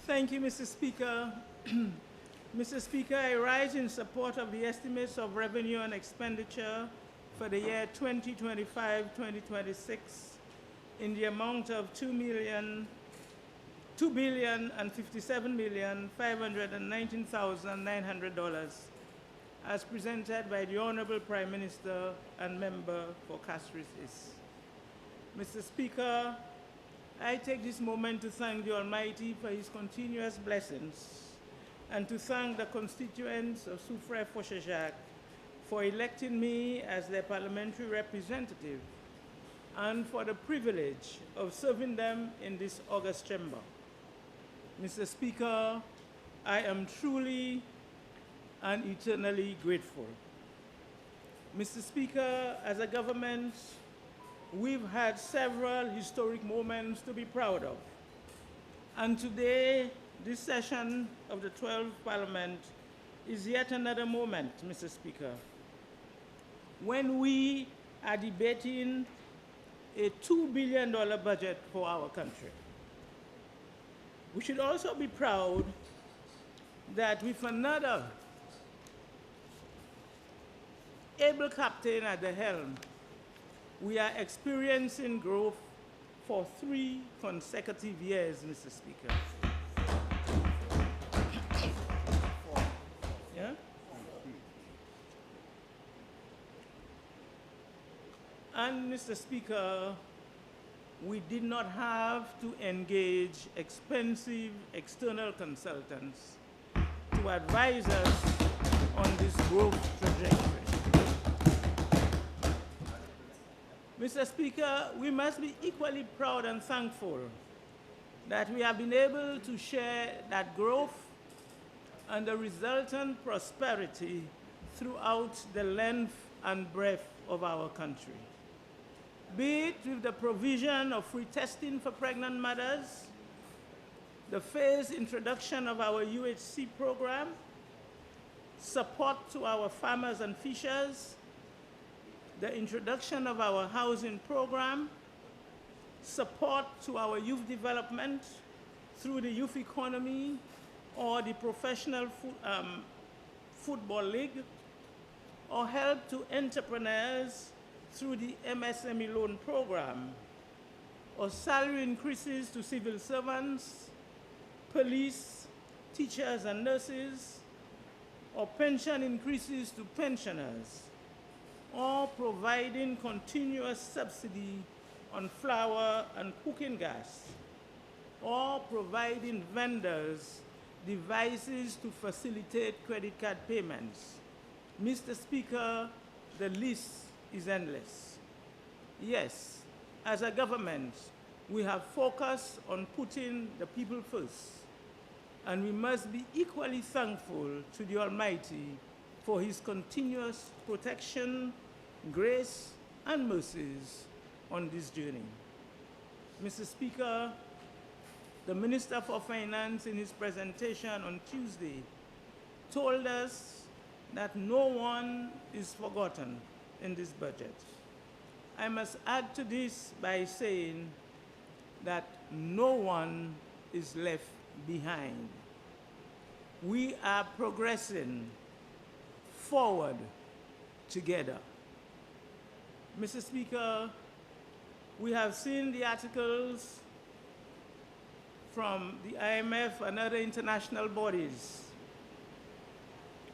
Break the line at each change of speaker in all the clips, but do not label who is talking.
Thank you, Mr. Speaker. Mr. Speaker, I rise in support of the estimates of revenue and expenditure for the year 2025-2026 in the amount of $2,057,519,900 as presented by the Honorable Prime Minister and Member for Castries East. Mr. Speaker, I take this moment to thank the Almighty for his continuous blessings and to thank the constituents of Soufrière-Fauchejacques for electing me as their parliamentary representative and for the privilege of serving them in this august chamber. Mr. Speaker, I am truly and eternally grateful. Mr. Speaker, as a government, we've had several historic moments to be proud of. And today, this session of the 12th Parliament is yet another moment, Mr. Speaker, when we are debating a $2 billion budget for our country. We should also be proud that with another able captain at the helm, we are experiencing growth for 3 consecutive years, Mr. Speaker. Yeah? And, Mr. Speaker, we did not have to engage expensive external consultants to advise us on this growth trajectory. Mr. Speaker, we must be equally proud and thankful that we have been able to share that growth and the resultant prosperity throughout the length and breadth of our country. Be it with the provision of free testing for pregnant mothers, the phased introduction of our UHC program, support to our farmers and fishers, the introduction of our housing program, support to our youth development through the youth economy or the professional football league, or help to entrepreneurs through the MSME loan program, or salary increases to civil servants, police, teachers and nurses, or pension increases to pensioners, or providing continuous subsidy on flour and cooking gas, or providing vendors devices to facilitate credit card payments. Mr. Speaker, the list is endless. Yes, as a government, we have focused on putting the people first, and we must be equally thankful to the Almighty for his continuous protection, grace, and mercies on this journey. Mr. Speaker, the Minister for Finance in his presentation on Tuesday told us that no one is forgotten in this budget. I must add to this by saying that no one is left behind. We are progressing forward together. Mr. Speaker, we have seen the articles from the IMF and other international bodies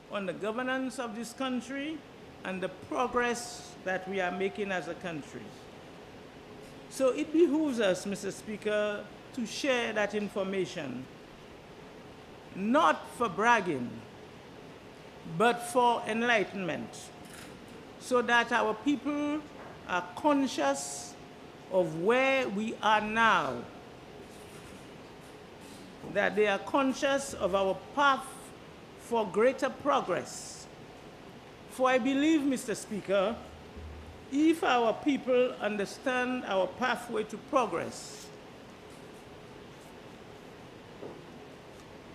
on the governance of this country and the progress that we are making as a country. So it behooves us, Mr. Speaker, to share that information, not for bragging, but for enlightenment, so that our people are conscious of where we are now, that they are conscious of our path for greater progress. For I believe, Mr. Speaker, if our people understand our pathway to progress,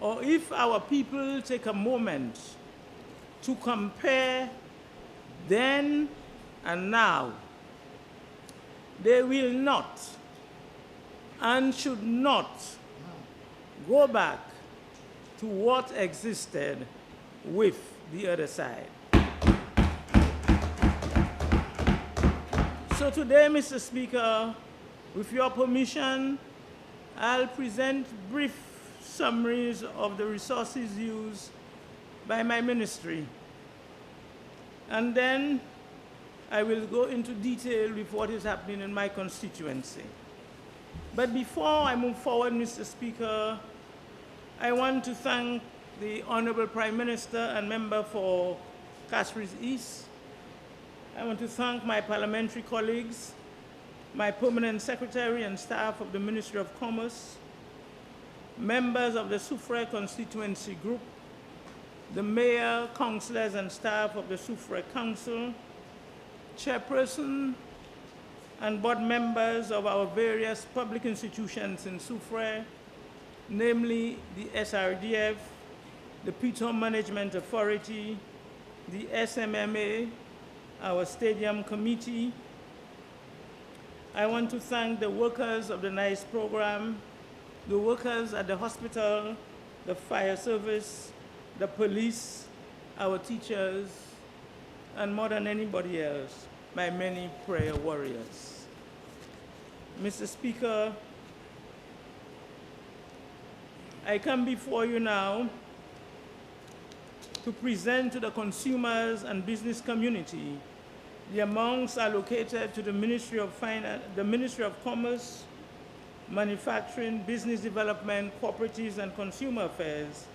or if our people take a moment to compare then and now, they will not and should not go back to what existed with the other side. So today, Mr. Speaker, with your permission, I'll present brief summaries of the resources used by my ministry. And then I will go into detail with what is happening in my constituency. But before I move forward, Mr. Speaker, I want to thank the Honorable Prime Minister and member for Castries East. I want to thank my parliamentary colleagues, my permanent secretary and staff of the Ministry of Commerce, members of the Soufrière Constituency Group, the mayor, councillors, and staff of the Soufrière Council, chairperson and board members of our various public institutions in Soufrière, namely the SRDF, the Piton Management Authority, the SMMA, our stadium committee. I want to thank the workers of the NICE program, the workers at the hospital, the fire service, the police, our teachers, and more than anybody else, my many prayer warriors. Mr. Speaker, I come before you now to present to the consumers and business community the amounts allocated to the Ministry of Finance, the Ministry of Commerce, Manufacturing, Business Development, Cooperatives, and Consumer Affairs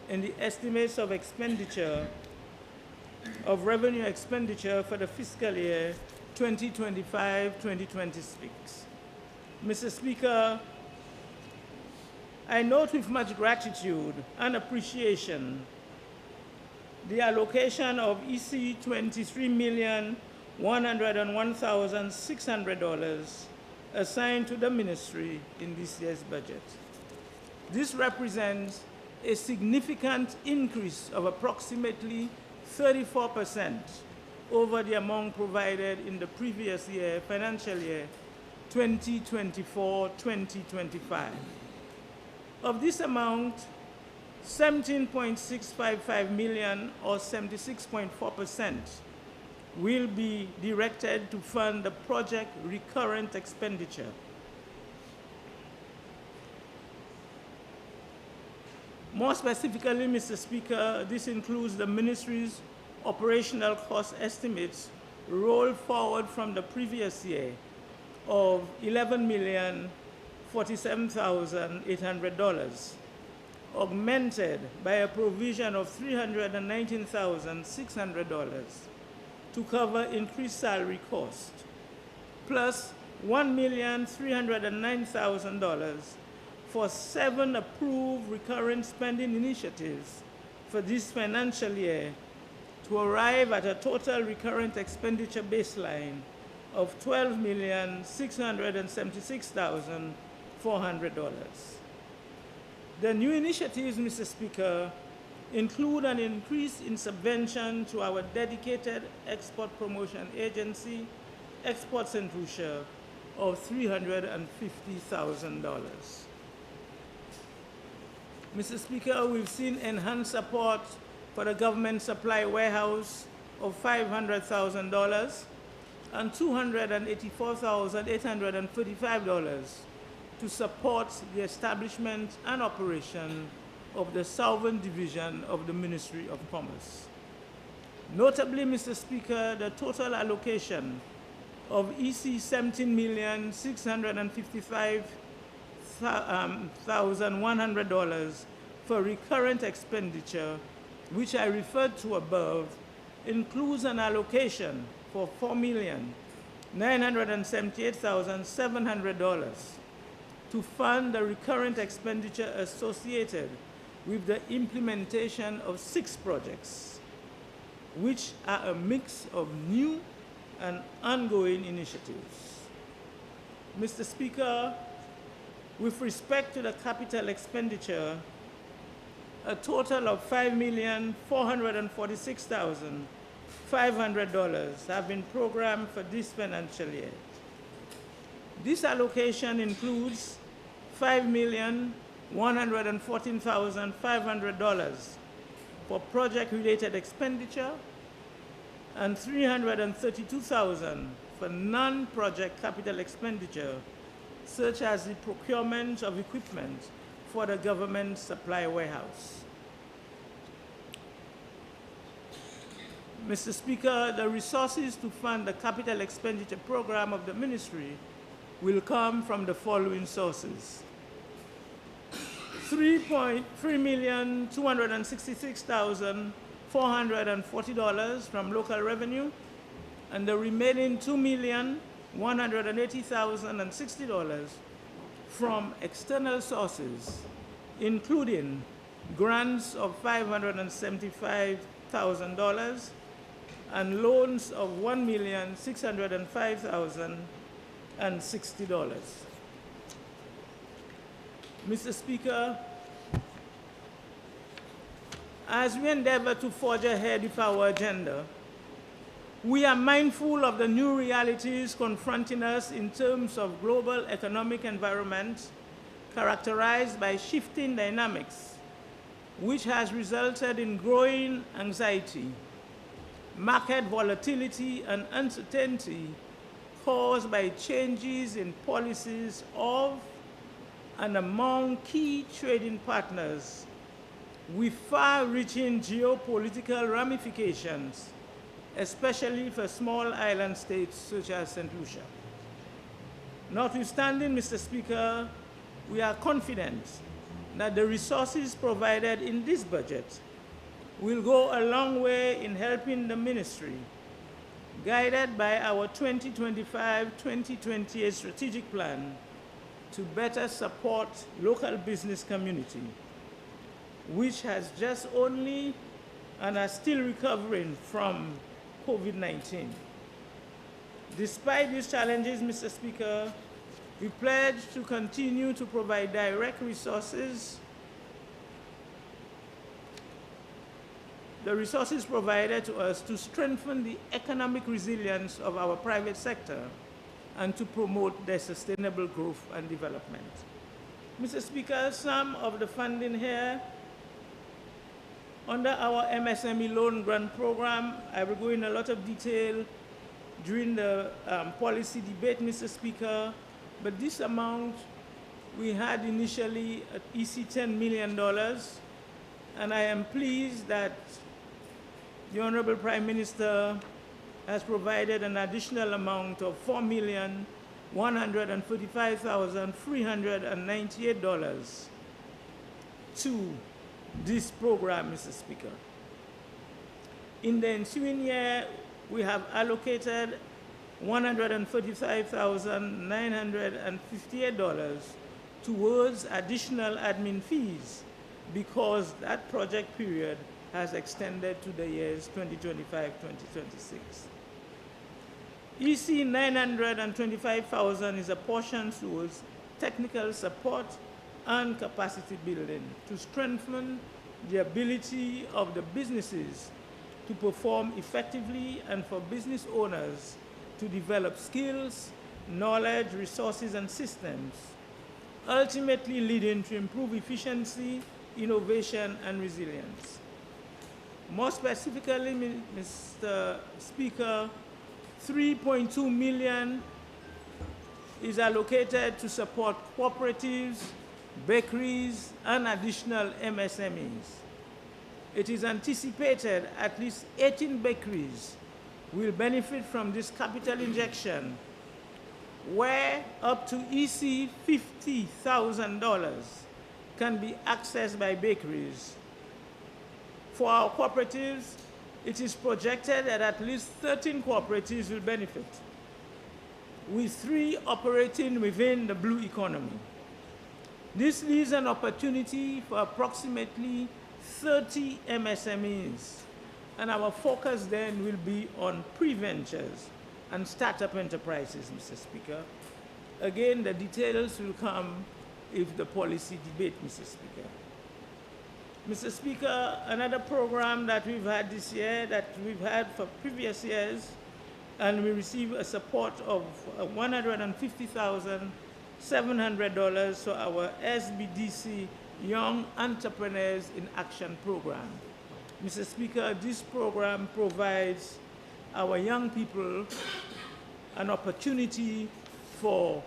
in the estimates of expenditure, of revenue expenditure for the fiscal year 2025-2026. Mr. Speaker, I note with much gratitude and appreciation the allocation of EC $23,101,600 assigned to the ministry in this year's budget. This represents a significant increase of approximately 34% over the amount provided in the previous year, financial year 2024-2025. Of this amount, 17.655 million, or 76.4%, will be directed to fund the project recurrent expenditure. More specifically, Mr. Speaker, this includes the ministry's operational cost estimates rolled forward from the previous year of $11,047,800, augmented by a provision of $319,600 to cover increased salary cost, plus $1,309,000 for 7 approved recurrent spending initiatives for this financial year to arrive at a total recurrent expenditure baseline of $12,676,400. The new initiatives, Mr. Speaker, include an increase in subvention to our dedicated export promotion agency, Export St. Lucia, of $350,000. Mr. Speaker, we've seen enhanced support for the government supply warehouse of $500,000 and $284,835 to support the establishment and operation of the Southern Division of the Ministry of Commerce. Notably, Mr. Speaker, the total allocation of EC $17,655,100 for recurrent expenditure, which I referred to above, includes an allocation for $4,978,700 to fund the recurrent expenditure associated with the implementation of 6 projects, which are a mix of new and ongoing initiatives. Mr. Speaker, with respect to the capital expenditure, a total of $5,446,500 have been programmed for this financial year. This allocation includes $114,500 for project-related expenditure, and $332,000 for non-project capital expenditure, such as the procurement of equipment for the government supply warehouse. Mr. Speaker, the resources to fund the capital expenditure program of the ministry will come from the following sources: $3,266,440 from local revenue, and the remaining $2,180,060 from external sources, including grants of $575,000 and loans of $1,605,060. Mr. Speaker, as we endeavor to forge ahead with our agenda, we are mindful of the new realities confronting us in terms of global economic environment characterized by shifting dynamics, which has resulted in growing anxiety, market volatility, and uncertainty caused by changes in policies of and among key trading partners with far-reaching geopolitical ramifications, especially for small island states such as St. Lucia. Notwithstanding, Mr. Speaker, we are confident that the resources provided in this budget will go a long way in helping the ministry, guided by our 2025-2028 strategic plan, to better support local business community, which has just only and are still recovering from COVID-19. Despite these challenges, Mr. Speaker, we pledge to continue to provide direct resources, the resources provided to us to strengthen the economic resilience of our private sector and to promote their sustainable growth and development. Mr. Speaker, some of the funding here under our MSME loan grant program, I will go in a lot of detail during the policy debate, Mr. Speaker, but this amount we had initially at EC $10 million, and I am pleased that the Honorable Prime Minister has provided an additional amount of $4,135,398 to this program, Mr. Speaker. In the ensuing year, we have allocated $135,958 towards additional admin fees because that project period has extended to the years 2025-2026. EC $925,000 is apportioned towards technical support and capacity building to strengthen the ability of the businesses to perform effectively and for business owners to develop skills, knowledge, resources, and systems, ultimately leading to improved efficiency, innovation, and resilience. More specifically, Mr. Speaker, $3.2 million is allocated to support cooperatives, bakeries, and additional MSMEs. It is anticipated at least 18 bakeries will benefit from this capital injection, where up to EC $50,000 can be accessed by bakeries. For our cooperatives, it is projected that at least 13 cooperatives will benefit, with 3 operating within the blue economy. This leaves an opportunity for approximately 30 MSMEs, and our focus then will be on pre-ventures and startup enterprises, Mr. Speaker. Again, the details will come if the policy debate, Mr. Speaker. Mr. Speaker, another program that we've had this year, that we've had for previous years, and we receive a support of $150,000, $700 for our SBDC Young Entrepreneurs in Action program. Mr. Speaker, this program provides our young people an opportunity for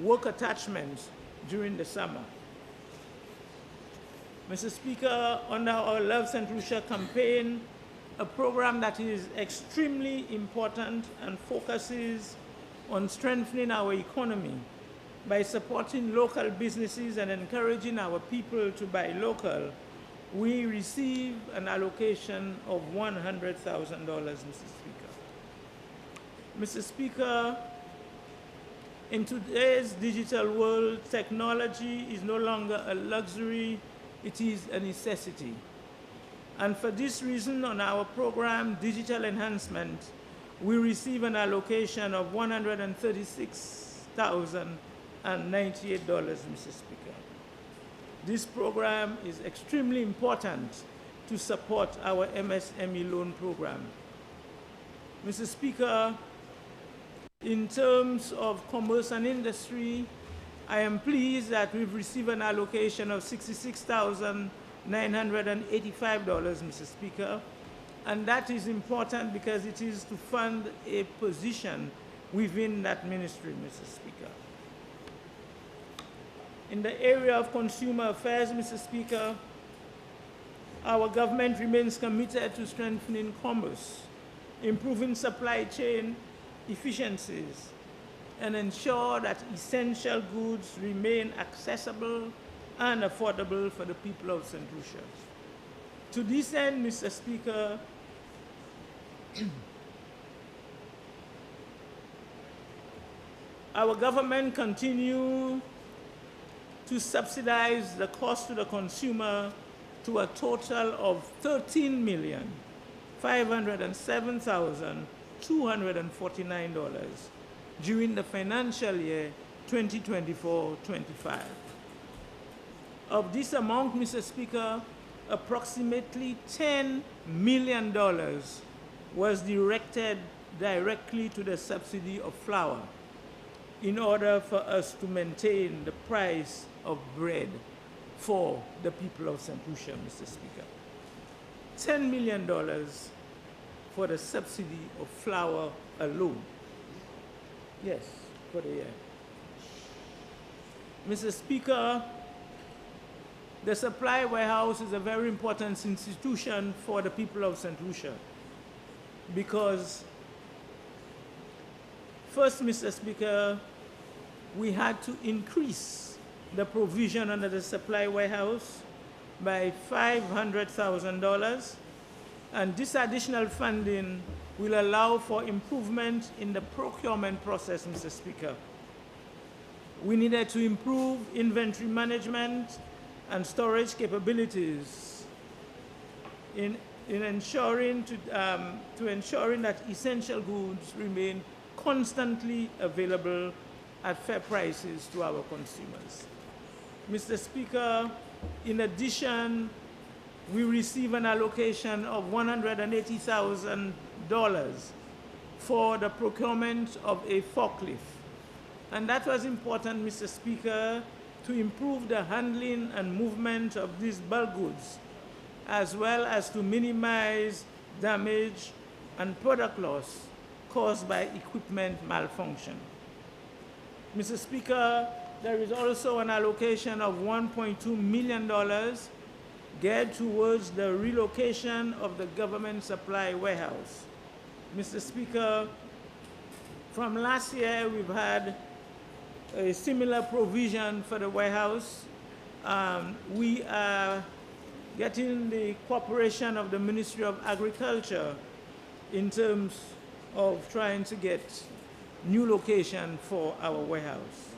work attachment during the summer. Mr. Speaker, under our Love St. Lucia campaign, a program that is extremely important and focuses on strengthening our economy by supporting local businesses and encouraging our people to buy local, we receive an allocation of $100,000, Mr. Speaker. Mr. Speaker, in today's digital world, technology is no longer a luxury, it is a necessity. And for this reason, on our program, Digital Enhancement, we receive an allocation of $136,098, Mr. Speaker. This program is extremely important to support our MSME loan program. Mr. Speaker, in terms of commerce and industry, I am pleased that we've received an allocation of $66,985, Mr. Speaker, and that is important because it is to fund a position within that ministry, Mr. Speaker. In the area of consumer affairs, Mr. Speaker, our government remains committed to strengthening commerce, improving supply chain efficiencies, and ensure that essential goods remain accessible and affordable for the people of St. Lucia. To this end, Mr. Speaker, our government continues to subsidize the cost to the consumer to a total of $13,507,249 during the financial year 2024-25. Of this amount, Mr. Speaker, approximately $10 million was directed directly to the subsidy of flour in order for us to maintain the price of bread for the people of St. Lucia, Mr. Speaker. $10 million for the subsidy of flour alone. Yes, for the year. Mr. Speaker, the supply warehouse is a very important institution for the people of St. Lucia because, first, Mr. Speaker, we had to increase the provision under the supply warehouse by $500,000, and this additional funding will allow for improvement in the procurement process, Mr. Speaker. We needed to improve inventory management and storage capabilities in ensuring that essential goods remain constantly available at fair prices to our consumers. Mr. Speaker, in addition, we receive an allocation of $180,000 for the procurement of a forklift. And that was important, Mr. Speaker, to improve the handling and movement of these bulk goods, as well as to minimize damage and product loss caused by equipment malfunction. Mr. Speaker, there is also an allocation of $1.2 million geared towards the relocation of the government supply warehouse. Mr. Speaker, from last year, we've had a similar provision for the warehouse. We are getting the cooperation of the Ministry of Agriculture in terms of trying to get new location for our warehouse.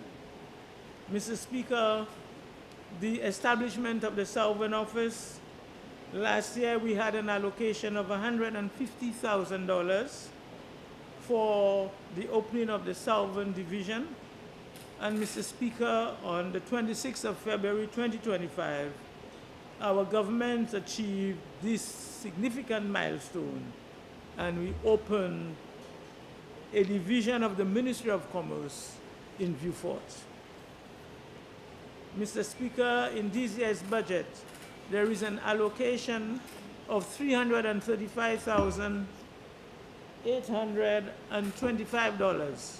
Mr. Speaker, the establishment of the Southern Office, last year we had an allocation of $150,000 for the opening of the Southern Division. And Mr. Speaker, on the 26th of February 2025, our government achieved this significant milestone, and we opened a division of the Ministry of Commerce in Vieux Fort. Mr. Speaker, in this year's budget, there is an allocation of $335,825,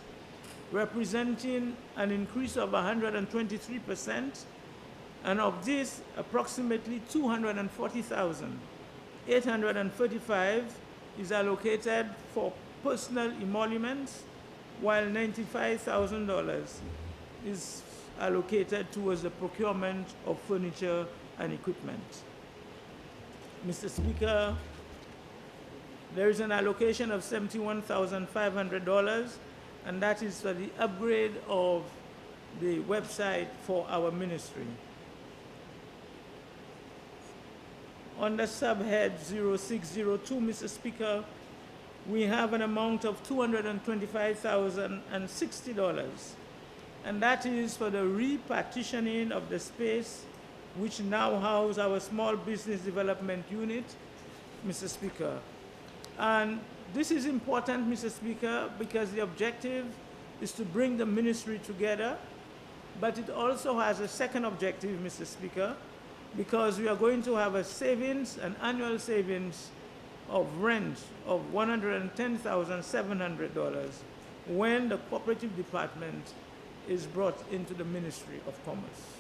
representing an increase of 123%, and of this, approximately $240,835 is allocated for personal emoluments, while $95,000 is allocated towards the procurement of furniture and equipment. Mr. Speaker, there is an allocation of $71,500, and that is for the upgrade of the website for our ministry. Under subhead 0602, Mr. Speaker, we have an amount of $225,060, and that is for the repartitioning of the space which now house our small business development unit, Mr. Speaker. And this is important, Mr. Speaker, because the objective is to bring the ministry together, but it also has a second objective, Mr. Speaker, because we are going to have a savings, an annual savings of rent of $110,700 when the cooperative department is brought into the Ministry of Commerce.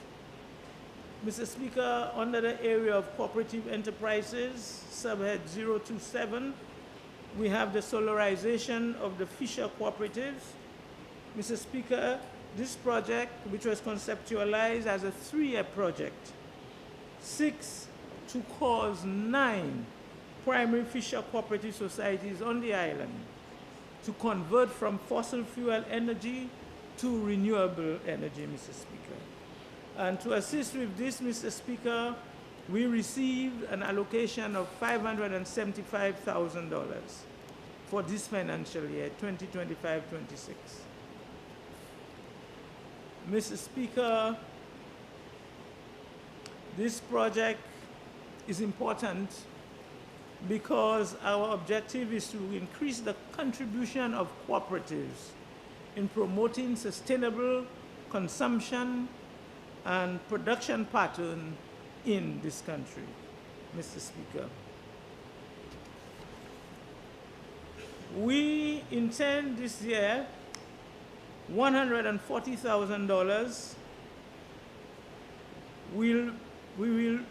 Mr. Speaker, under the area of cooperative enterprises, subhead 027, we have the solarization of the Fisher cooperatives. Mr. Speaker, this project, which was conceptualized as a 3-year project, seeks to cause 9 primary Fisher cooperative societies on the island to convert from fossil fuel energy to renewable energy, Mr. Speaker. And to assist with this, Mr. Speaker, we received an allocation of $575,000 for this financial year, 2025-26. Mr. Speaker, this project is important because our objective is to increase the contribution of cooperatives in promoting sustainable consumption and production pattern in this country, Mr. Speaker. We intend this year $140,000 we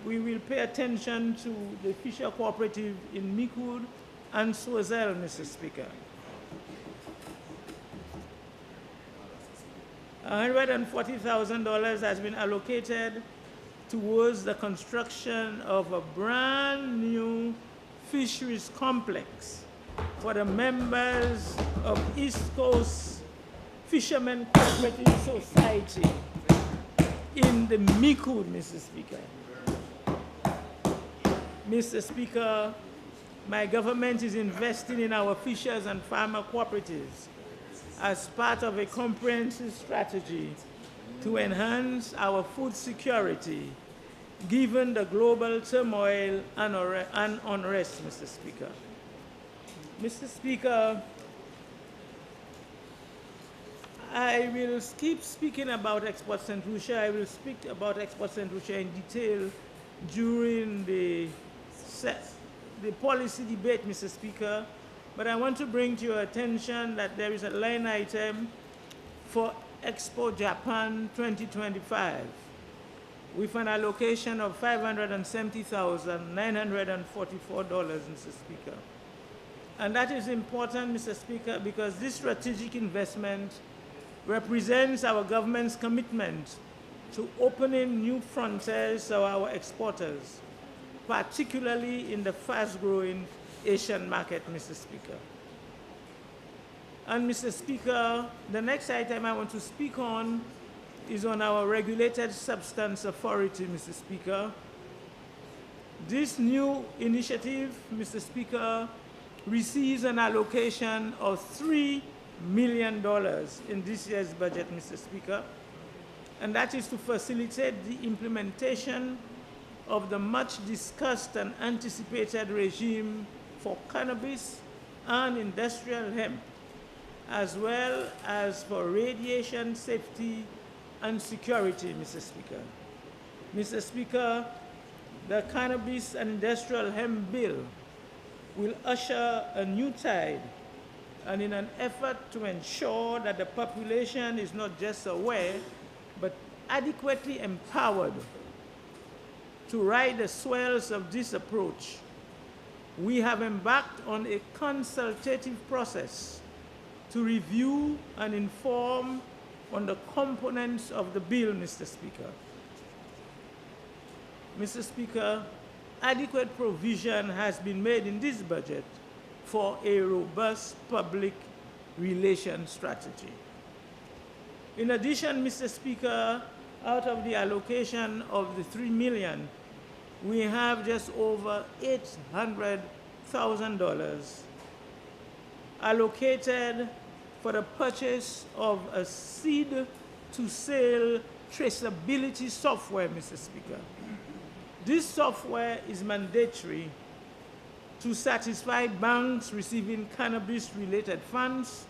will pay attention to the Fisher Cooperative in Micoud and Sozel, Mr. Speaker. $140,000 has been allocated towards the construction of a brand new fisheries complex for the members of East Coast Fishermen Cooperative Society in the Micoud, Mr. Speaker. Mr. Speaker, my government is investing in our fishers and farmer cooperatives as part of a comprehensive strategy to enhance our food security given the global turmoil and unrest, Mr. Speaker. Mr. Speaker, I will keep speaking about Export St. Lucia. I will speak about Export St. Lucia in detail during the policy debate, Mr. Speaker. But I want to bring to your attention that there is a line item for Expo Japan 2025 with an allocation of $570,944, Mr. Speaker. And that is important, Mr. Speaker, because this strategic investment represents our government's commitment to opening new frontiers to our exporters, particularly in the fast-growing Asian market, Mr. Speaker. And Mr. Speaker, the next item I want to speak on is on our Regulated Substance Authority, Mr. Speaker. This new initiative, Mr. Speaker, receives an allocation of $3 million in this year's budget, Mr. Speaker, and that is to facilitate the implementation of the much discussed and anticipated regime for cannabis and industrial hemp, as well as for radiation safety and security, Mr. Speaker. Mr. Speaker, the Cannabis and Industrial Hemp Bill will usher a new tide, and in an effort to ensure that the population is not just aware, but adequately empowered to ride the swells of this approach, we have embarked on a consultative process to review and inform on the components of the bill, Mr. Speaker. Mr. Speaker, adequate provision has been made in this budget for a robust public relations strategy. In addition, Mr. Speaker, out of the allocation of the $3 million, we have just over $800,000 allocated for the purchase of a seed-to-sale traceability software, Mr. Speaker. This software is mandatory to satisfy banks receiving cannabis-related funds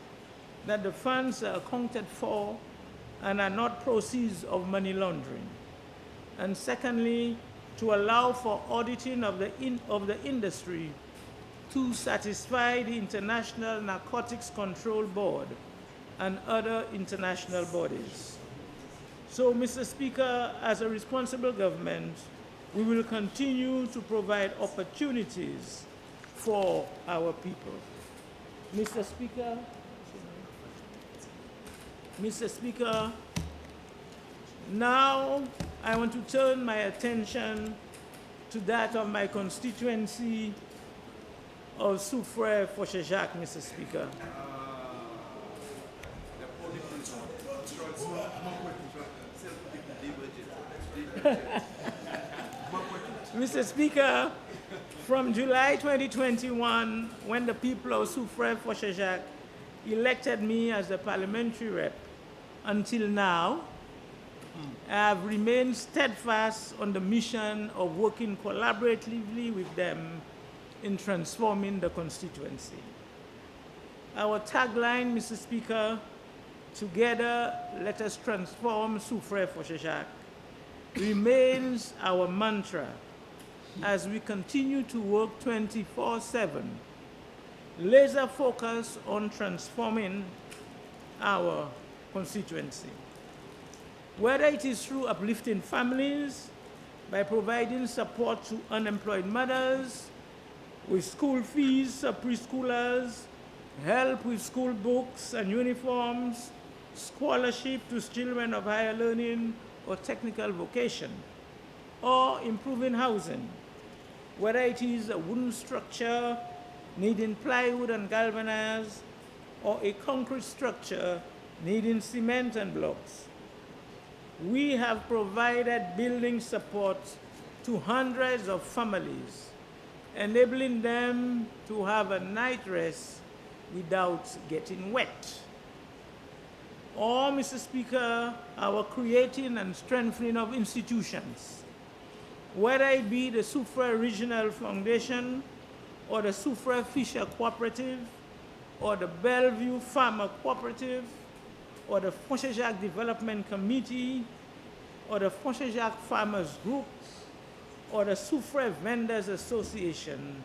that the funds are accounted for and are not proceeds of money laundering. And secondly, to allow for auditing of the industry to satisfy the International Narcotics Control Board and other international bodies. So, Mr. Speaker, as a responsible government, we will continue to provide opportunities for our people. Mr. Speaker, now I want to turn my attention to that of my constituency of Soufrière Fauché-Jacques, Mr. Speaker. Mr. Speaker, from July 2021, when the people of Soufrière Fauché-Jacques elected me as the parliamentary rep, until now, I have remained steadfast on the mission of working collaboratively with them in transforming the constituency. Our tagline, Mr. Speaker, together let us transform Soufrière Fauché-Jacques, remains our mantra as we continue to work 24/7, laser focus on transforming our constituency. Whether it is through uplifting families, by providing support to unemployed mothers, with school fees for preschoolers, help with school books and uniforms, scholarship to children of higher learning or technical vocation, or improving housing, whether it is a wooden structure needing plywood and galvanized, or a concrete structure needing cement and blocks. We have provided building support to hundreds of families, enabling them to have a night rest without getting wet. Or, Mr. Speaker, our creating and strengthening of institutions, whether it be the Soufrière Regional Foundation, or the Soufrière Fisher Cooperative, or the Bellevue Farmer Cooperative, or the Fauché-Jacques Development Committee, or the Fauché-Jacques Farmers Group, or the Soufrière Vendors Association,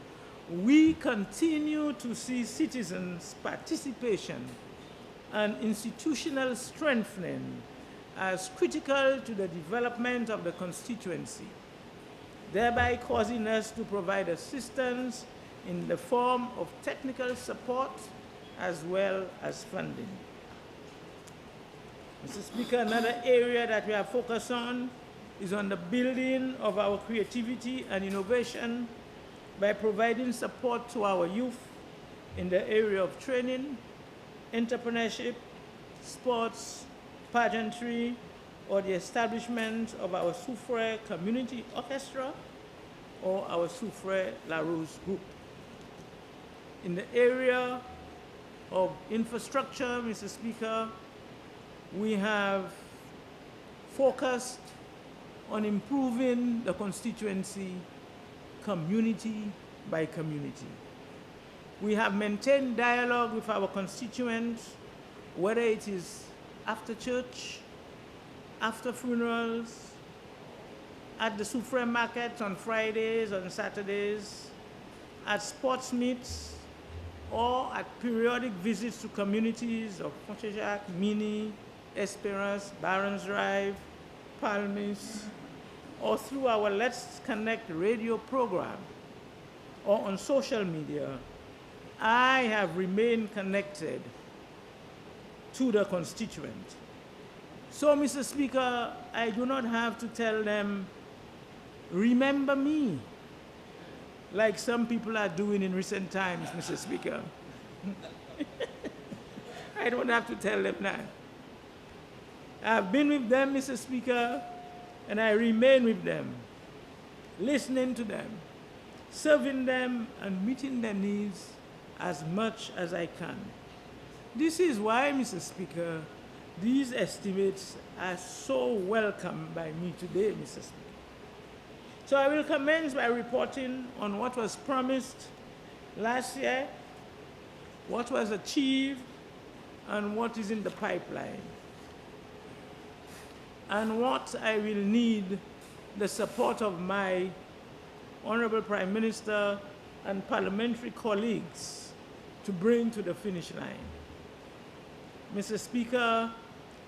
we continue to see citizens' participation and institutional strengthening as critical to the development of the constituency, thereby causing us to provide assistance in the form of technical support as well as funding. Mr. Speaker, another area that we are focused on is on the building of our creativity and innovation by providing support to our youth in the area of training, entrepreneurship, sports, pageantry, or the establishment of our Soufrière Community Orchestra or our Soufrière La Rose Group. In the area of infrastructure, Mr. Speaker, we have focused on improving the constituency community by community. We have maintained dialogue with our constituents, whether it is after church, after funerals, at the Soufre market on Fridays, on Saturdays, at sports meets, or at periodic visits to communities of Pontchajac, Mini, Esperance, Barons Drive, Palmis, or through our Let's Connect radio program, or on social media, I have remained connected to the constituent. So, Mr. Speaker, I do not have to tell them, remember me, like some people are doing in recent times, Mr. Speaker. I don't have to tell them that. I've been with them, Mr. Speaker, and I remain with them, listening to them, serving them, and meeting their needs as much as I can. This is why, Mr. Speaker, these estimates are so welcome by me today, Mr. Speaker. So I will commence by reporting on what was promised last year, what was achieved, and what is in the pipeline, and what I will need the support of my Honorable Prime Minister and parliamentary colleagues to bring to the finish line. Mr. Speaker,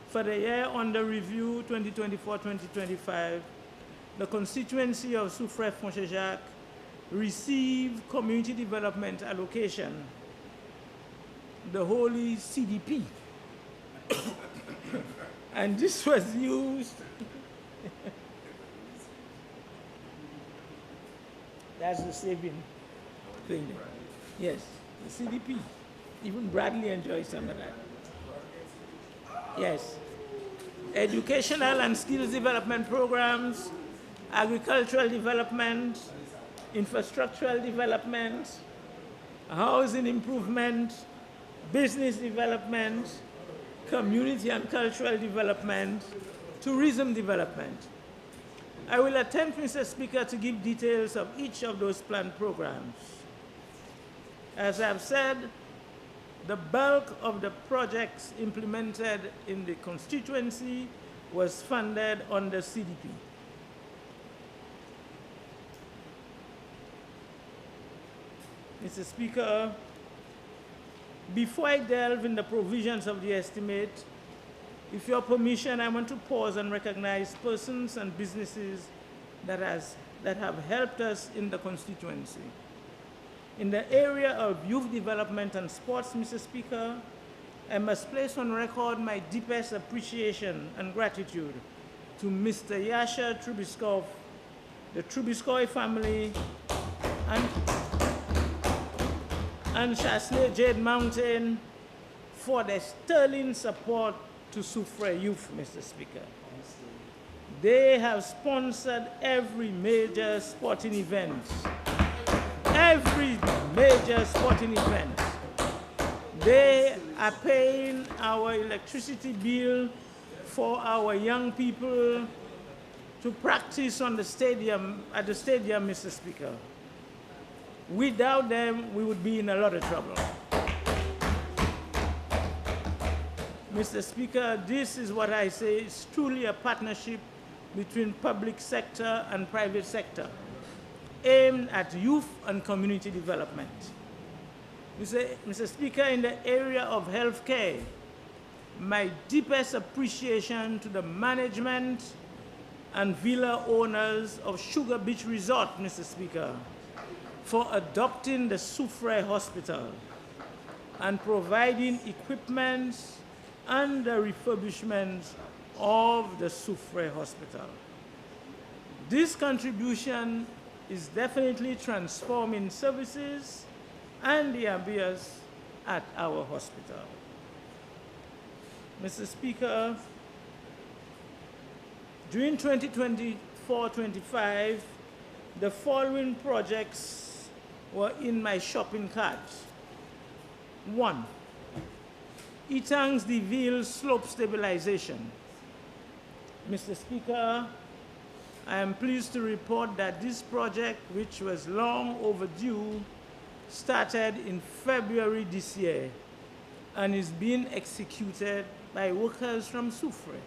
for the year under review 2024-2025, the constituency of Soufrière-Pontchajac received community development allocation, the holy CDP. And this was used that's the saving thing. Yes, the CDP. Even Bradley enjoys some of that. Yes. Educational and skills development programs, agricultural development, infrastructural development, housing improvement, business development, community and cultural development, tourism development. I will attempt, Mr. Speaker, to give details of each of those planned programs. As I've said, the bulk of the projects implemented in the constituency was funded under CDP. Mr. Speaker, before I delve in the provisions of the estimate, with your permission, I want to pause and recognize persons and businesses that have helped us in the constituency. In the area of youth development and sports, Mr. Speaker, I must place on record my deepest appreciation and gratitude to Mr. Yasha Trubiskov, the Trubiskoy family, and Chasney Jade Mountain for their sterling support to Soufrière youth, Mr. Speaker. They have sponsored every major sporting event. Every major sporting event. They are paying our electricity bill for our young people to practice on the stadium, at the stadium, Mr. Speaker. Without them, we would be in a lot of trouble. Mr. Speaker, this is what I say is truly a partnership between public sector and private sector, aimed at youth and community development. Mr. Speaker, in the area of healthcare, my deepest appreciation to the management and villa owners of Sugar Beach Resort, Mr. Speaker, for adopting the Soufrière Hospital and providing equipment and the refurbishment of the Soufrière Hospital. This contribution is definitely transforming services and the ambience at our hospital. Mr. Speaker, during 2024-25, the following projects were in my shopping cart. 1, Etangs de Ville slope stabilization. Mr. Speaker, I am pleased to report that this project, which was long overdue, started in February this year and is being executed by workers from Soufrière.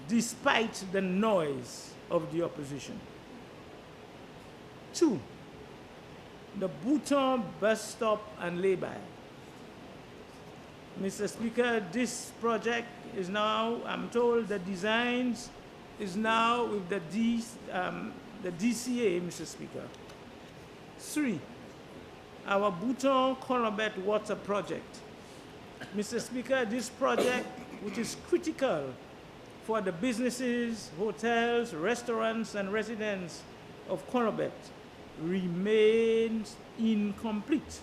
despite the noise of the opposition. 2, the Bouton bus stop and lay-by. Mr. Speaker, this project is now, I'm told, the designs is now with the DCA, Mr. Speaker. 3, our Bouton Colobet water project. Mr. Speaker, this project, which is critical for the businesses, hotels, restaurants, and residents of Colobet, remains incomplete.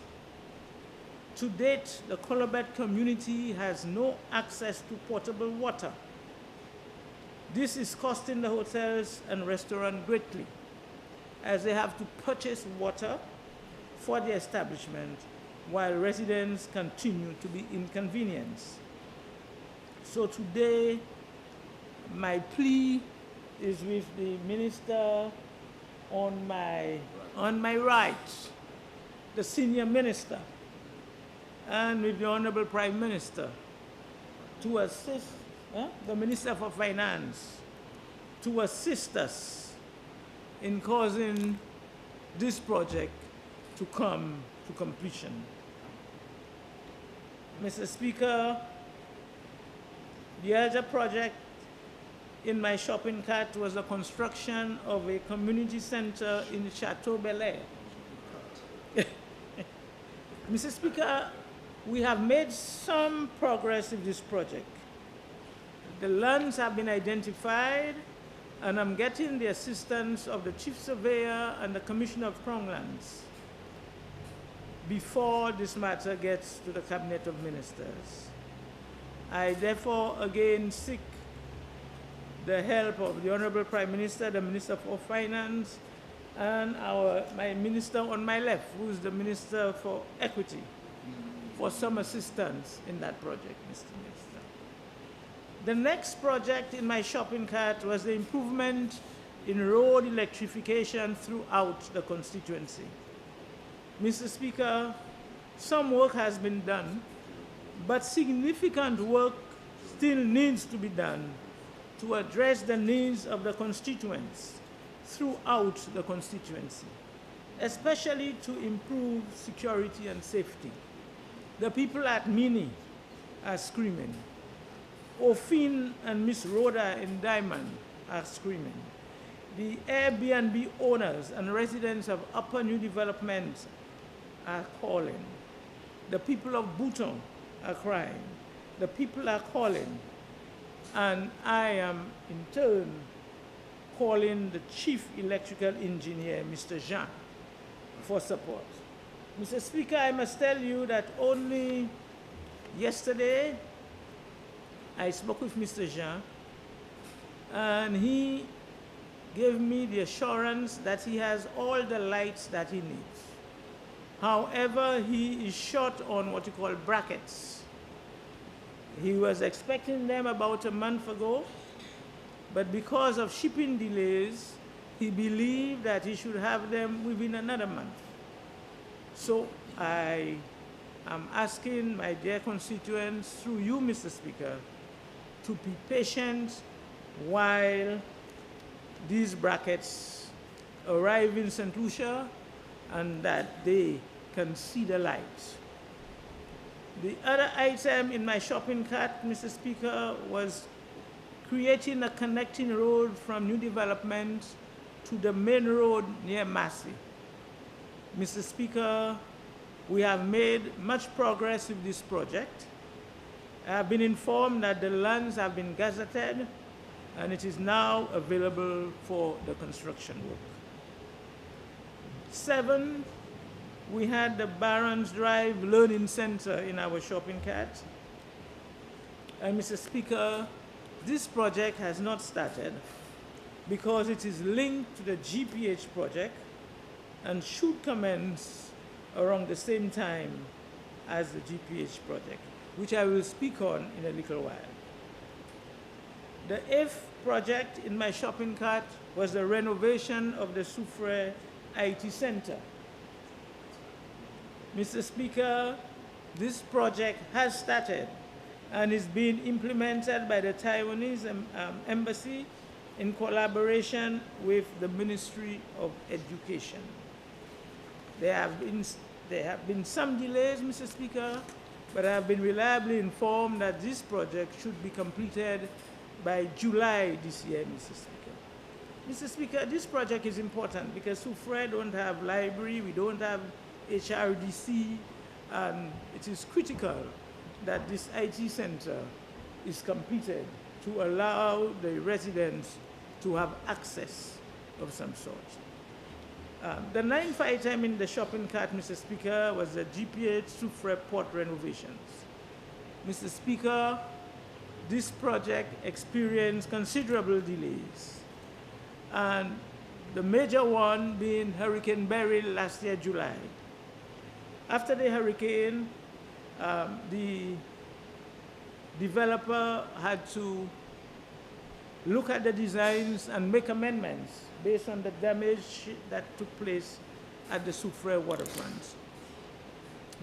To date, the Colobet community has no access to potable water. This is costing the hotels and restaurants greatly, as they have to purchase water for the establishment while residents continue to be inconvenienced. So today, my plea is with the minister on my right, the senior minister, and with the Honorable Prime Minister to assist the Minister for Finance to assist us in causing this project to come to completion. Mr. Speaker, the other project in my shopping cart was the construction of a community center in Chateau Bel Air. Mr. Speaker, we have made some progress with this project. The lands have been identified, and I'm getting the assistance of the Chief Surveyor and the Commissioner of Crown Lands before this matter gets to the Cabinet of Ministers. I therefore again seek the help of the Honorable Prime Minister, the Minister for Finance, and my minister on my left, who is the Minister for Equity, for some assistance in that project, Mr. Minister. The next project in my shopping cart was the improvement in road electrification throughout the constituency. Mr. Speaker, some work has been done, but significant work still needs to be done to address the needs of the constituents throughout the constituency, especially to improve security and safety. The people at Mini are screaming. Ofin and Miss Rhoda in Diamond are screaming. The Airbnb owners and residents of Upper New Development are calling. The people of Bouton are crying. The people are calling. And I am, in turn, calling the Chief Electrical Engineer, Mr. Jean, for support. Mr. Speaker, I must tell you that only yesterday I spoke with Mr. Jean, and he gave me the assurance that he has all the lights that he needs. However, he is short on what you call brackets. He was expecting them about a month ago, but because of shipping delays, he believed that he should have them within another month. So I am asking my dear constituents, through you, Mr. Speaker, to be patient while these brackets arrive in St. Lucia and that they can see the light. The other item in my shopping cart, Mr. Speaker, was creating a connecting road from new development to the main road near Massey. Mr. Speaker, we have made much progress with this project. I have been informed that the lands have been gazetted and it is now available for the construction work. 7, we had the Barons Drive Learning Center in our shopping cart. And Mr. Speaker, this project has not started because it is linked to the GPH project and should commence around the same time as the GPH project, which I will speak on in a little while. The 8th project in my shopping cart was the renovation of the Soufrière IT Center. Mr. Speaker, this project has started and is being implemented by the Taiwanese embassy in collaboration with the Ministry of Education. There have been some delays, Mr. Speaker, but I have been reliably informed that this project should be completed by July this year, Mr. Speaker. Mr. Speaker, this project is important because Soufrière don't have library, we don't have HRDC, and it is critical that this IT center is completed to allow the residents to have access of some sort. The ninth item in the shopping cart, Mr. Speaker, was the GPH Soufrière port renovations. Mr. Speaker, this project experienced considerable delays, and the major one being Hurricane Beryl last year, July. After the hurricane, the developer had to look at the designs and make amendments based on the damage that took place at the Soufrière waterfront.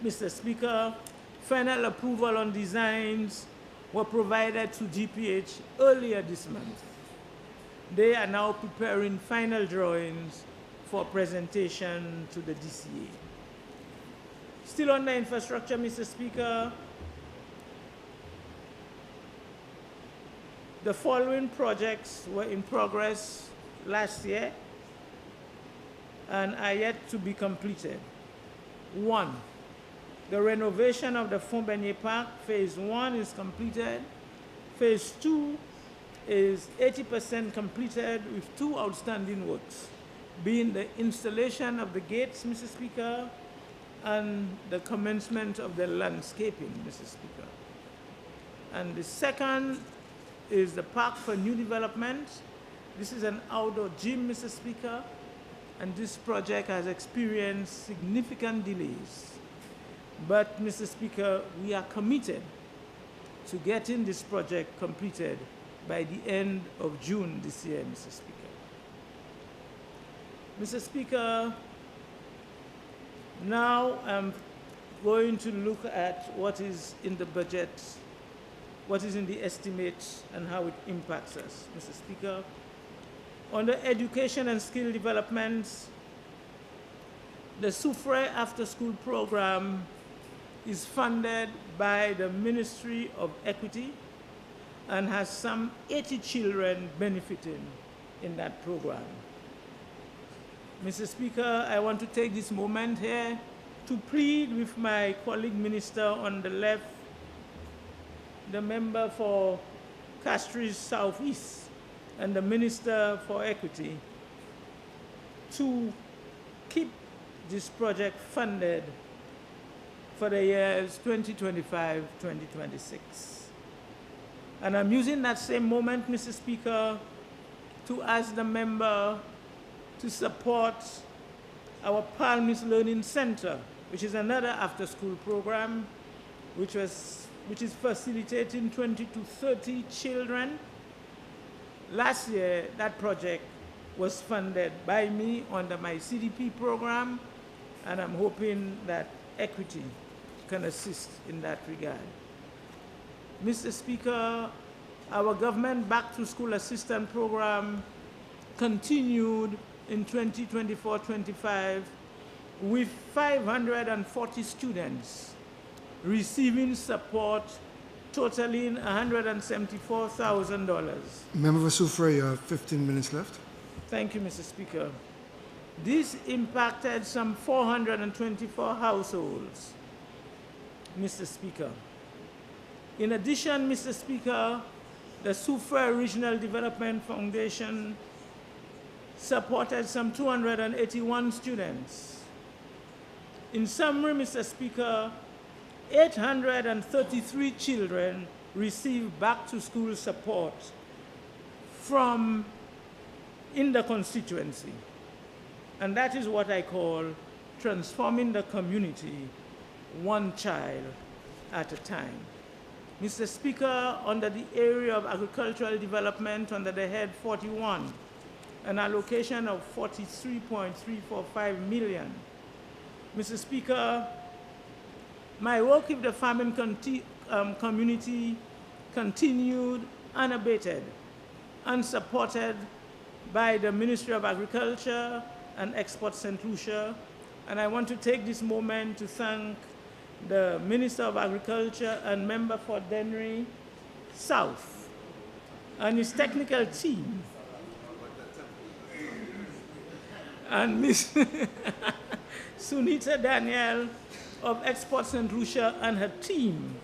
Mr. Speaker, final approval on designs were provided to GPH earlier this month. They are now preparing final drawings for presentation to the DCA. Still on the infrastructure, Mr. Speaker, the following projects were in progress last year and are yet to be completed. 1, the renovation of the Font-Beignet Park, phase 1 is completed. Phase 2 is 80% completed with 2 outstanding works, being the installation of the gates, Mr. Speaker, and the commencement of the landscaping, Mr. Speaker. And the second is the Park for New Development. This is an outdoor gym, Mr. Speaker, and this project has experienced significant delays. But, Mr. Speaker, we are committed to getting this project completed by the end of June this year, Mr. Speaker. Mr. Speaker, now I'm going to look at what is in the budget, what is in the estimates, and how it impacts us, Mr. Speaker. On the education and skill developments, the Soufrière after-school program is funded by the Ministry of Equity and has some 80 children benefiting in that program. Mr. Speaker, I want to take this moment here to plead with my colleague minister on the left, the member for Castries Southeast, and the Minister for Equity, to keep this project funded for the years 2025-2026. And I'm using that same moment, Mr. Speaker, to ask the member to support our Palmis Learning Center, which is another after-school program, which is facilitating 20 to 30 children. Last year, that project was funded by me under my CDP program, and I'm hoping that Equity can assist in that regard. Mr. Speaker, our government Back to School Assistance Program continued in 2024-25 with 540 students receiving support totaling $174,000.
Member for Soufrière, you have 15 minutes left.
Thank you, Mr. Speaker. This impacted some 424 households, Mr. Speaker. In addition, Mr. Speaker, the Soufrière Regional Development Foundation supported some 281 students. In summary, Mr. Speaker, 833 children received back-to-school support in the constituency. And that is what I call transforming the community one child at a time. Mr. Speaker, under the area of agricultural development, under the head 41, an allocation of 43.345 million. Mr. Speaker, My work with the farming community continued unabated, unsupported by the Ministry of Agriculture and Export St. Lucia. And I want to take this moment to thank the Minister of Agriculture and member for Dennery South and his technical team, and Ms. Sunita Daniel of Export St. Lucia and her team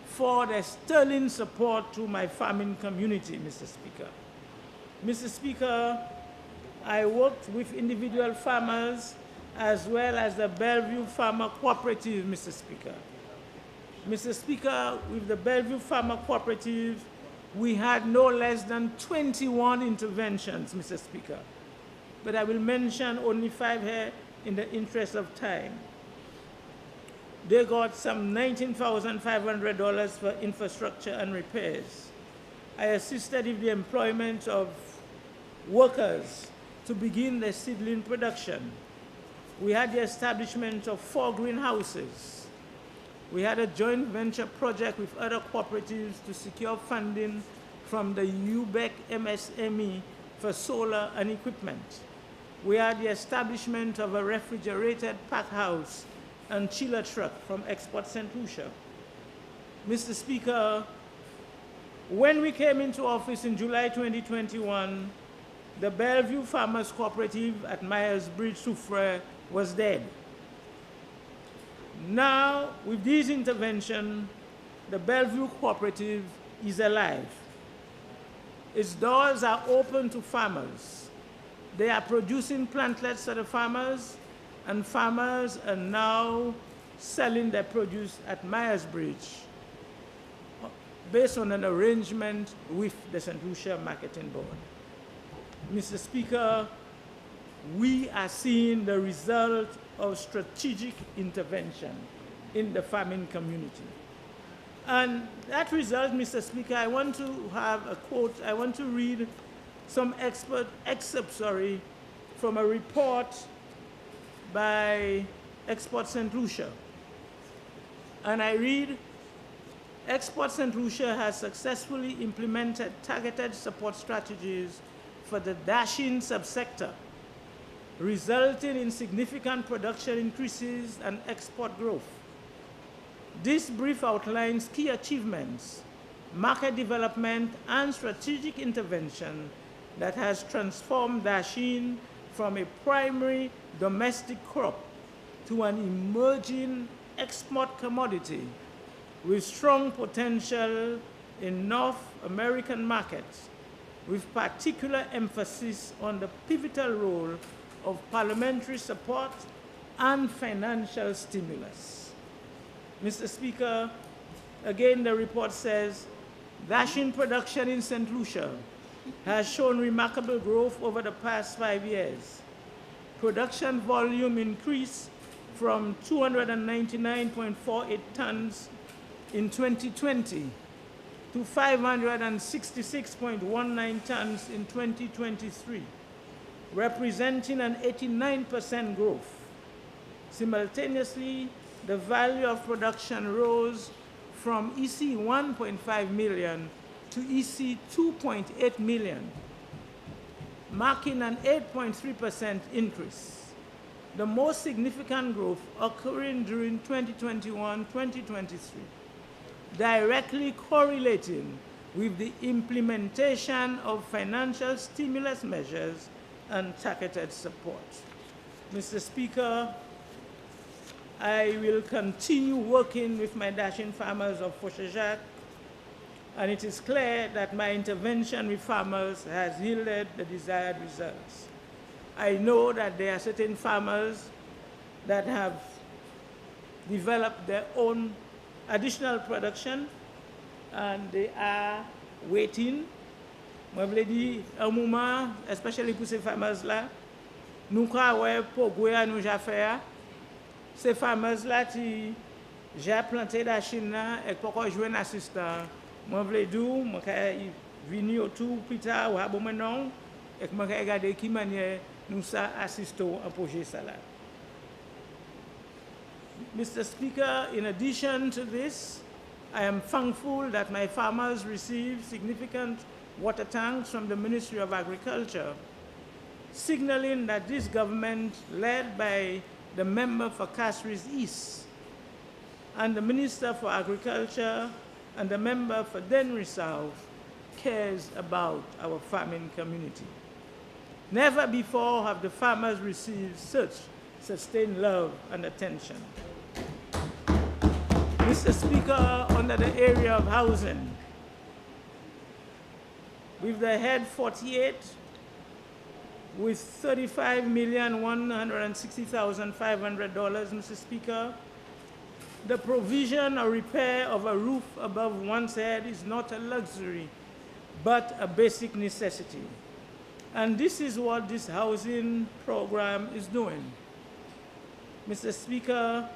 for their sterling support to my farming community, Mr. Speaker. Mr. Speaker, I worked with individual farmers as well as the Bellevue Farmer Cooperative, Mr. Speaker. Mr. Speaker, with the Bellevue Farmer Cooperative, we had no less than 21 interventions, Mr. Speaker. But I will mention only 5 here in the interest of time. They got some $19,500 for infrastructure and repairs. I assisted with the employment of workers to begin the seedling production. We had the establishment of 4 greenhouses. We had a joint venture project with other cooperatives to secure funding from the UBEC MSME for solar and equipment. We had the establishment of a refrigerated pack house and chiller truck from Export St. Lucia. Mr. Speaker, when we came into office in July 2021, the Bellevue Farmers Cooperative at Myers Bridge, Soufrière, was dead. Now, with this intervention, the Bellevue Cooperative is alive. Its doors are open to farmers. They are producing plantlets to the farmers, and farmers are now selling their produce at Myers Bridge based on an arrangement with the St. Lucia Marketing Board. Mr. Speaker, we are seeing the result of strategic intervention in the farming community. And that result, Mr. Speaker, I want to have a quote. I want to read some excerpts from a report by Export St. Lucia. And I read, Export St. Lucia has successfully implemented targeted support strategies for the dashing subsector, resulting in significant production increases and export growth. This brief outlines key achievements, market development, and strategic intervention that has transformed dashing from a primary domestic crop to an emerging export commodity with strong potential in North American markets, with particular emphasis on the pivotal role of parliamentary support and financial stimulus. Mr. Speaker, again the report says, dashing production in St. Lucia has shown remarkable growth over the past 5 years. Production volume increased from 299.48 tons in 2020 to 566.19 tons in 2023, representing an 89% growth. Simultaneously, the value of production rose from EC 1.5 million to EC 2.8 million, marking an 8.3% increase. The most significant growth occurring during 2021-2023, directly correlating with the implementation of financial stimulus measures and targeted support. Mr. Speaker, I will continue working with my dashing farmers of Fauché-Jacques, and it is clear that my intervention with farmers has yielded the desired results. I know that there are certain farmers that have developed their own additional production, and they are waiting. Moi, je dis, un moment, especially pour ces farmers-là, nous croyons pour que nous avons fait, ces farmers-là qui j'ai planté la Chine et pourquoi jouer un assistant. Moi, je dis, moi, je venir autour plus tard, ou à bon moment, et que moi, je regarde qui manière nous ça assistons à projet ça là. Mr. Speaker, in addition to this, I am thankful that my farmers receive significant water tanks from the Ministry of Agriculture, signaling that this government, led by the member for Castries East and the Minister for Agriculture and the member for Dennery South, cares about our farming community. Never before have the farmers received such sustained love and attention. Mr. Speaker, under the area of housing, with the head 48, with $35,160,500, Mr. Speaker, the provision or repair of a roof above one's head is not a luxury, but a basic necessity. And this is what this housing program is doing. Mr. Speaker,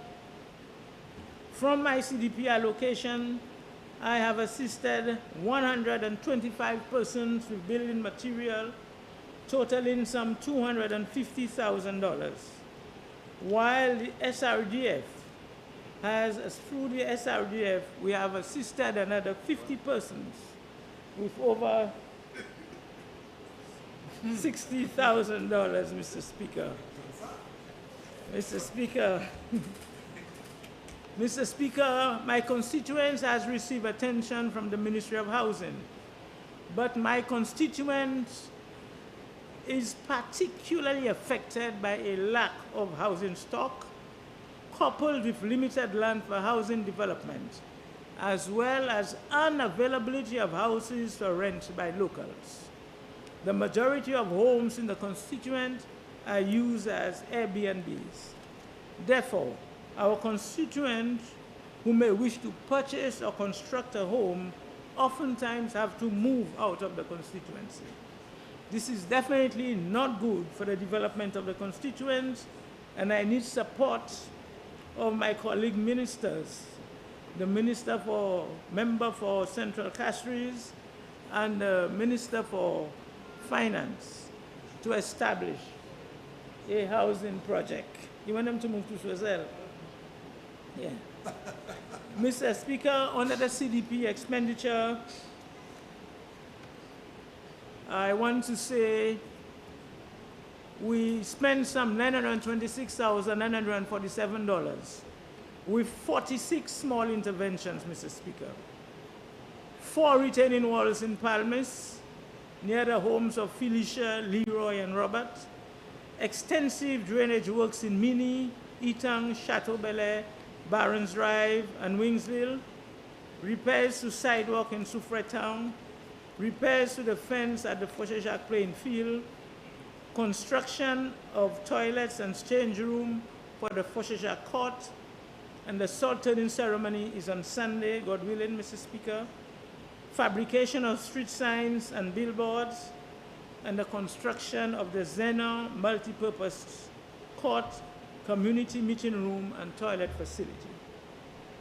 from my CDP allocation, I have assisted 125 persons with building material, totaling some $250,000, while the SRDF through the SRDF, we have assisted another 50 persons with over $60,000, Mr. Speaker. Mr. Speaker, Mr. Speaker, my constituents has received attention from the Ministry of Housing, but my constituent is particularly affected by a lack of housing stock, coupled with limited land for housing development, as well as unavailability of houses for rent by locals. The majority of homes in the constituent are used as Airbnbs. Therefore, our constituents who may wish to purchase or construct a home oftentimes have to move out of the constituency. This is definitely not good for the development of the constituents, and I need support of my colleague ministers, the member for Central Castries and the Minister for Finance, to establish a housing project. You want them to move to Swazel? Yeah. Mr. Speaker, under the CDP expenditure, I want to say we spent some $926,947 with 46 small interventions, Mr. Speaker. 4 retaining walls in Palmis, near the homes of Felicia, Leroy, and Robert. Extensive drainage works in Mini, Etang, Chateau Belair, Barons Drive, and Wingsville. Repairs to sidewalk in Soufrière Town. Repairs to the fence at the Fauché-Jacques playing field. Construction of toilets and change room for the Fauché-Jacques court. And the salt turning ceremony is on Sunday, God willing, Mr. Speaker. Fabrication of street signs and billboards, and the construction of the Zena multipurpose court, community meeting room, and toilet facility.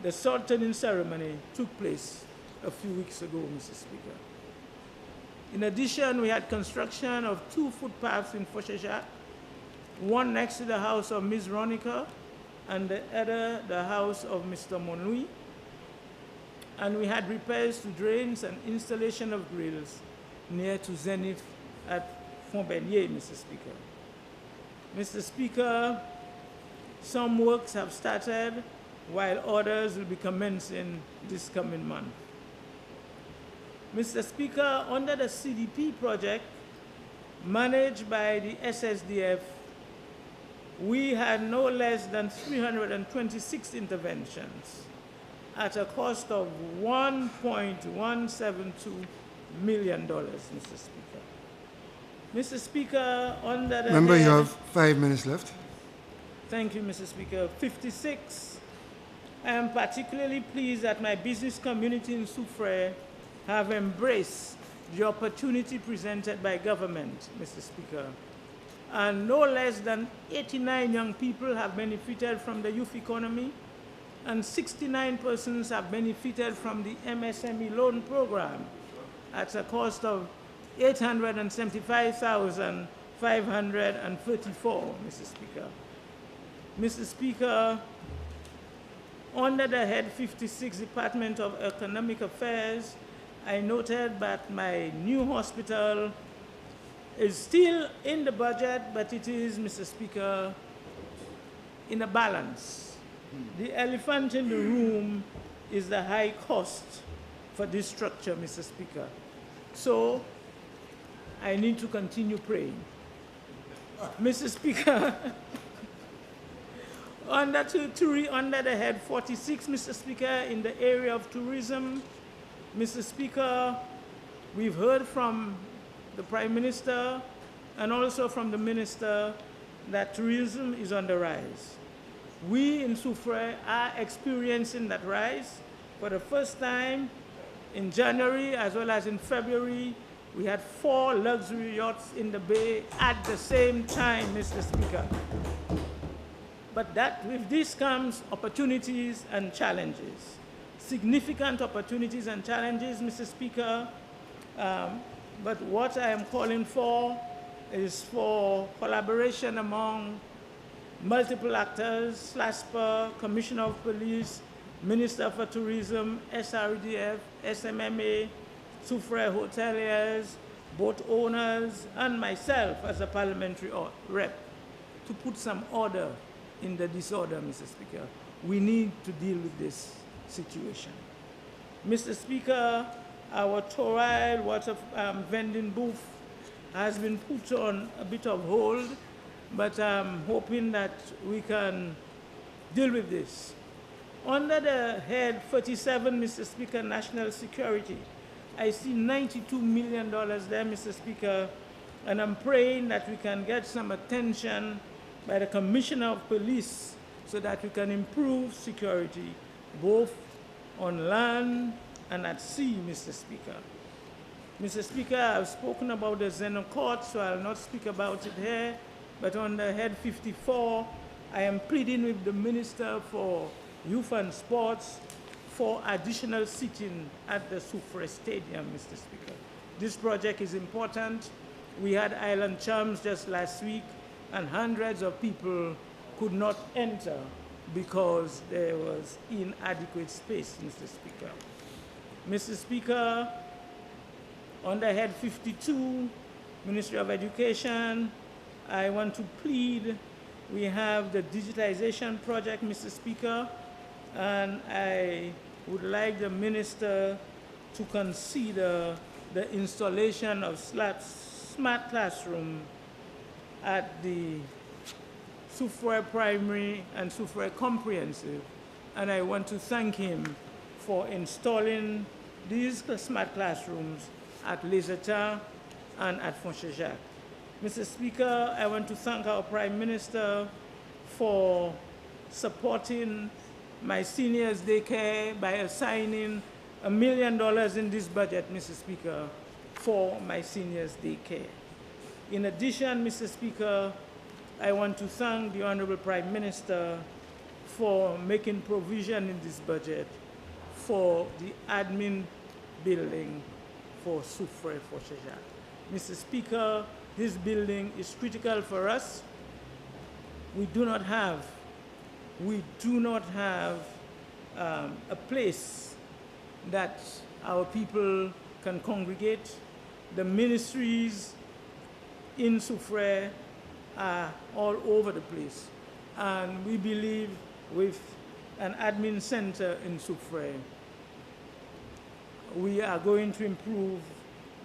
The salt turning ceremony took place a few weeks ago, Mr. Speaker. In addition, we had construction of 2 footpaths in Fauché-Jacques, one next to the house of Ms. Ronica, and the other the house of Mr. Monlouis. And we had repairs to drains and installation of grills near to Zenith at Fontbellier, Mr. Speaker. Mr. Speaker, some works have started, while others will be commencing this coming month. Mr. Speaker, under the CDP project managed by the SSDF, we had no less than 326 interventions at a cost of $1.172 million, Mr. Speaker. Mr. Speaker, under the
Member, you have 5 minutes left.
Thank you, Mr. Speaker. 56. I am particularly pleased that my business community in Soufrière have embraced the opportunity presented by government, Mr. Speaker. And no less than 89 young people have benefited from the youth economy, and 69 persons have benefited from the MSME loan program at a cost of $875,534, Mr. Speaker. Mr. Speaker, Under the head 56, Department of Economic Affairs, I noted that my new hospital is still in the budget, but it is, Mr. Speaker, in a balance. The elephant in the room is the high cost for this structure, Mr. Speaker. So I need to continue praying. Mr. Speaker, under the head 46, Mr. Speaker, in the area of tourism, Mr. Speaker, we've heard from the Prime Minister and also from the Minister that tourism is on the rise. We in Soufrière are experiencing that rise. For the first time in January as well as in February, we had 4 luxury yachts in the bay at the same time, Mr. Speaker. But with this comes opportunities and challenges. Significant opportunities and challenges, Mr. Speaker. But what I am calling for is for collaboration among multiple actors, SLASPA, Commissioner of Police, Minister for Tourism, SRDF, SMMA, Soufrière hoteliers, boat owners, and myself as a parliamentary rep to put some order in the disorder, Mr. Speaker. We need to deal with this situation. Mr. Speaker, our Torile water vending booth has been put on a bit of hold, but I'm hoping that we can deal with this. Under the head 37, Mr. Speaker, National Security, I see $92 million there, Mr. Speaker, and I'm praying that we can get some attention by the Commissioner of Police so that we can improve security both on land and at sea, Mr. Speaker. Mr. Speaker, I've spoken about the Zeno Court, so I'll not speak about it here, but on the head 54, I am pleading with the Minister for Youth and Sports for additional seating at the Soufrière Stadium, Mr. Speaker. This project is important. We had Island Charms just last week, and hundreds of people could not enter because there was inadequate space, Mr. Speaker. Mr. Speaker, under head 52, Ministry of Education, I want to plead. We have the digitization project, Mr. Speaker, and I would like the minister to consider the installation of smart classroom at the Soufrière Primary and Soufrière Comprehensive, and I want to thank him for installing these smart classrooms at Les Etats and at Fonchejacques. Mr. Speaker, I want to thank our Prime Minister for supporting my seniors' daycare by assigning $1 million in this budget, Mr. Speaker, for my seniors' daycare. In addition, Mr. Speaker, I want to thank the Honorable Prime Minister for making provision in this budget for the admin building for Soufrière Fonchejacques. Mr. Speaker, this building is critical for us. We do not have a place that our people can congregate. The ministries in Soufrière are all over the place. And we believe with an admin center in Soufrière, we are going to improve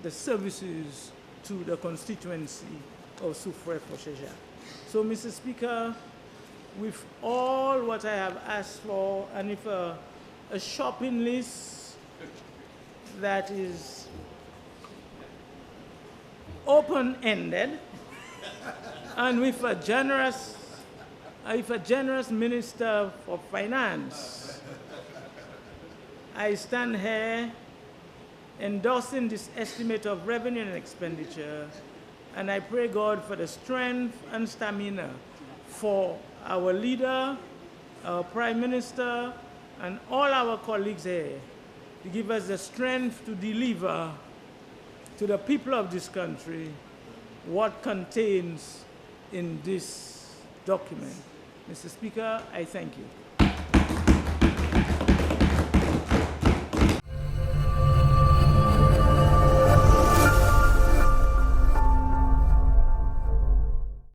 the services to the constituency of Soufrière Fonchejacques. So, Mr. Speaker, with all what I have asked for, and if a shopping list that is open-ended, and with a generous Minister for Finance, I stand here endorsing this estimate of revenue and expenditure, and I pray God for the strength and stamina for our leader, our Prime Minister, and all our colleagues here to give us the strength to deliver to the people of this country what contains in this document. Mr. Speaker, I thank you.